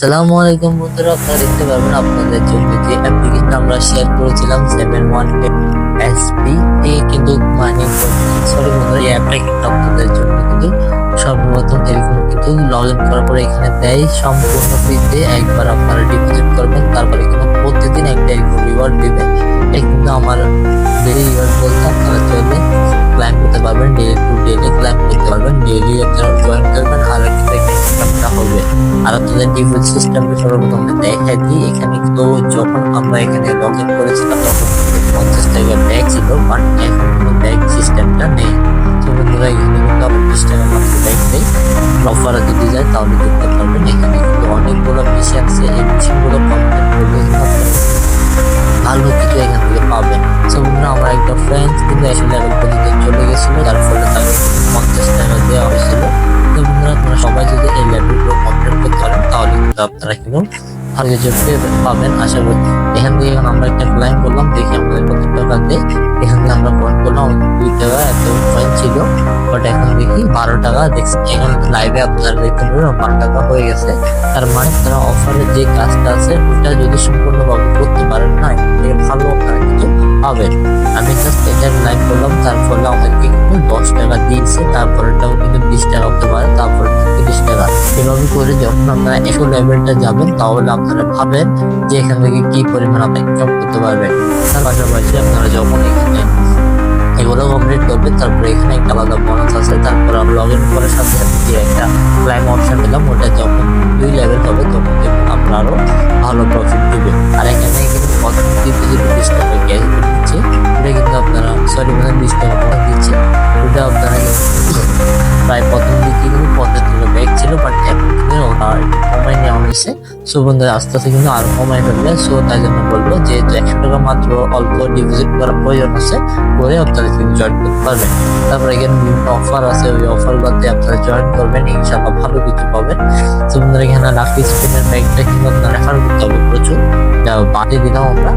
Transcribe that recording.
আসসালামু আলাইকুম বন্ধুরা, আপনারা দেখতে পারবেন আপনাদের জন্য যে অ্যাপ্লিকেশন আমরা শেয়ার করেছিলাম 718SP কিন্তু মানে সরি বন্ধুরা, এই অ্যাপটা কিন্তু আপনাদের জন্য কিন্তু সর্বপ্রথম এরকম কিন্তু লগ ইন করার পরে এখানে দেয় সম্পূর্ণ ফ্রিতে। একবার আপনারা ডিপোজিট করবেন, তারপরে এখানে প্রতিদিন একটা এরকম রিওয়ার্ড দেবে। এই কিন্তু আমার ডেইলি রিওয়ার্ড বলতে আপনারা চাইলে ক্লাইম করতে পারবেন, ডেইলি টু ডেইলি ক্লাইম করতে পারবেন, ডেইলি আপনারা জয়েন করবেন আর কিন্তু একটা ইনকামটা হবে। আর আপনাদের ডিপোজিট সিস্টেমটা সর্বপ্রথম দেখাই দিই। এখানে তো যখন আমরা এখানে লগ ইন করেছিলাম তখন 50 টাকা ব্যাক ছিল, বাট এখন কোনো ব্যাক সিস্টেমটা নেই। তো বন্ধুরা এখানে কিন্তু আপনার 20 টাকা মাত্র ব্যাক দেয়। অফার যদি যায় তাহলে দেখতে পারবেন। এখানে কিন্তু অনেকগুলো মেশিন আছে, এই মেশিনগুলো কমপ্লিট করলে ভালো কিছু এখান থেকে পাবেন। তো বন্ধুরা আমার একটা ফ্রেন্ড কিন্তু এসে লেভেল পর্যন্ত চলে গেছিল, যার ফলে তাকে 50 টাকা দেওয়া হয়েছিল। তো বন্ধুরা আপনারা সবাই যদি এই লেভেলগুলো কমপ্লিট করতে পারেন তাহলে কিন্তু আপনারা কিন্তু ভালো কিছু পাবেন আশা করি। এখান থেকে আমরা একটা ক্লাইম করলাম, দেখি আমাদের কত টাকা দেয়। এখান থেকে আমরা পয়েন্ট করলাম 2 টাকা, এত পয়েন্ট ছিল, বাট এখন দেখি 12 টাকা দেখছি। এখন লাইভে আপনারা দেখতে পাবেন 12 টাকা হয়ে গেছে। তার মানে তারা অফারের যে কাজটা আছে ওটা যদি সম্পূর্ণভাবে করতে পারেন না, এখান থেকে ভালো আপনারা কিন্তু পাবেন। আমি জাস্ট এটা লাইভ করলাম, তার ফলে আমাদেরকে কিন্তু 10 টাকা দিয়েছে, তারপরেটাও কিন্তু 20 টাকা হতে পারে, তারপরে 30 টাকা। এভাবে করে যখন আপনারা 100 লেভেলটা যাবেন তাহলে আপনারা ভাবেন যে এখান থেকে কি পরিমাণ আপনি ইনকাম করতে পারবেন। তার পাশাপাশি আপনারা যখন এখানে এগুলো কমপ্লিট করবেন তারপরে এখানে একটা আলাদা বোনাস আছে। তারপর আমরা লগ ইন করার সাথে সাথে যে একটা ক্লাইম অপশন পেলাম, ওটা যখন 2 লেভেল হবে তখন দেখুন আপনার আরো ভালো প্রফিট দিবে। আর এখানে কিন্তু প্রথম ডিপোজিট 20 টাকা ক্যাশ দিচ্ছে, ওটা কিন্তু আপনারা সরি মানে 20 টাকা বোনাস দিচ্ছে। ওটা আপনারা প্রায় প্রথম দিকে কিন্তু 50 টাকা ব্যাক ছিল, বাট এখন কিন্তু ওটা কমাই নেওয়া হয়েছে। সো বন্ধুরা আস্তে আস্তে কিন্তু আরো কমাই ফেলবে। সো তাই জন্য বলবো যেহেতু 100 টাকা মাত্র অল্প ডিপোজিট করার প্রয়োজন আছে, করে আপনারা কিন্তু জয়েন করতে পারবেন। তারপরে এখানে বিভিন্ন অফার আছে, ওই অফারগুলোতে আপনারা জয়েন করবেন, ইনশাআল্লাহ ভালো কিছু পাবেন। তো বন্ধুরা এখানে লাকি স্পিনের ব্যাগটা কিন্তু আপনারা রেফার করতে হবে প্রচুর, যা বাদে দিলাম আমরা।